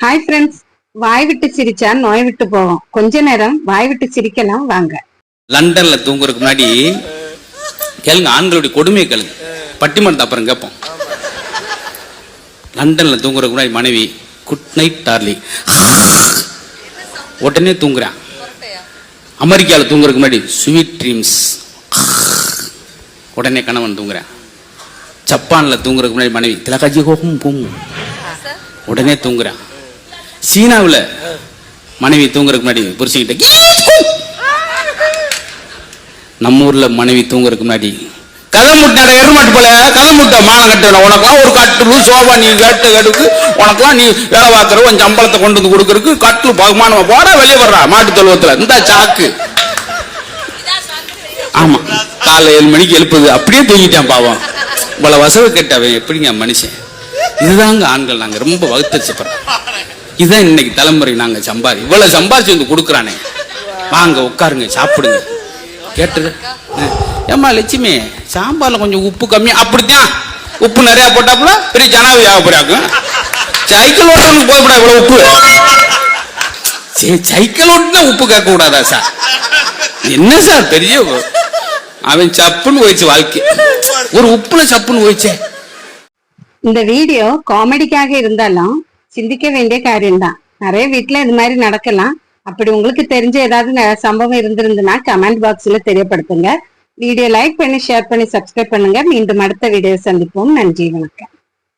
Hi friends, வாய் விட்டு சிரிச்சா நோய் விட்டு போவோம். கொஞ்ச நேரம் வாய் விட்டு சிரிக்கலாம் வாங்க. லண்டன்ல தூங்குறதுக்கு முன்னாடி கேளுங்க, ஆண்களுடைய கொடுமையை கேளுங்க, பட்டிமன்றத்தை அப்புறம் கேட்போம். லண்டன்ல தூங்குறதுக்கு முன்னாடி மனைவி குட் நைட் டார்லிங் உடனே தூங்குறான். அமெரிக்காவில் தூங்குறதுக்கு முன்னாடி ஸ்வீட் ட்ரீம்ஸ் உடனே கணவன் தூங்குறான். ஜப்பான்ல தூங்குறதுக்கு முன்னாடி மனைவி திலகாஜி ஹோம் பூம் உடனே தூங்குறான். சீனாவில் மனைவி தூங்குறதுக்கு முன்னாடி புருஷங்கிட்ட. நம்ம ஊர்ல மனைவி தூங்குறதுக்கு முன்னாடி கதை முட்டாட எருமாட்டு போல கதை முட்ட மானம் கட்டணும். உனக்கெல்லாம் ஒரு கட்டுலு சோபா நீ கேட்ட கெடுக்கு, உனக்கெல்லாம் நீ வேலை பார்க்கற உன் சம்பளத்தை கொண்டு வந்து கொடுக்கறதுக்கு கட்டுலு பகுமானமா போட வெளியே வர்றா மாட்டு தொழுவத்துல இந்த சாக்கு. ஆமா, காலைல 7 மணிக்கு எழுப்புது, அப்படியே தூங்கிட்டான் பாவம். இவ்வளவு வசவு கேட்டவன் எப்படிங்க மனுஷன்? இதுதாங்க ஆண்கள், நாங்க ரொம்ப வகுத்தரிச்சப்படுறோம். இதுதான் இன்னைக்கு தலைமுறை. நாங்க இவ்வளவு சம்பாரிச்சு வந்து கொடுக்குறானே, வாங்க உட்காருங்க சாப்பிடுங்க. கேட்டு ஏமா லட்சுமி, சாம்பார்ல கொஞ்சம் உப்பு கம்மி. அப்படித்தான் உப்பு நிறைய போட்டாப்புல பெரிய ஜனாவி ஆகப்படாக்கும். சைக்கிள் ஓட்டணும் போகப்படா இவ்வளவு உப்பு. சைக்கிள் ஓட்டுனா உப்பு கேட்க கூடாதா சார்? என்ன சார் பெரிய அவன் சப்புன்னு போயிடுச்சு வாழ்க்கை, ஒரு உப்புல சப்புன்னு போயிடுச்சே. இந்த வீடியோ காமெடிக்காக இருந்தாலும் சிந்திக்க வேண்டிய காரியம்தான். நிறைய வீட்டுல இது மாதிரி நடக்கலாம். அப்படி உங்களுக்கு தெரிஞ்ச ஏதாவது சம்பவம் இருந்திருந்துன்னா கமெண்ட் பாக்ஸ்ல தெரியப்படுத்துங்க. வீடியோ லைக் பண்ணி ஷேர் பண்ணி சப்ஸ்கிரைப் பண்ணுங்க. மீண்டும் அடுத்த வீடியோ சந்திப்போம். நன்றி, வணக்கம்.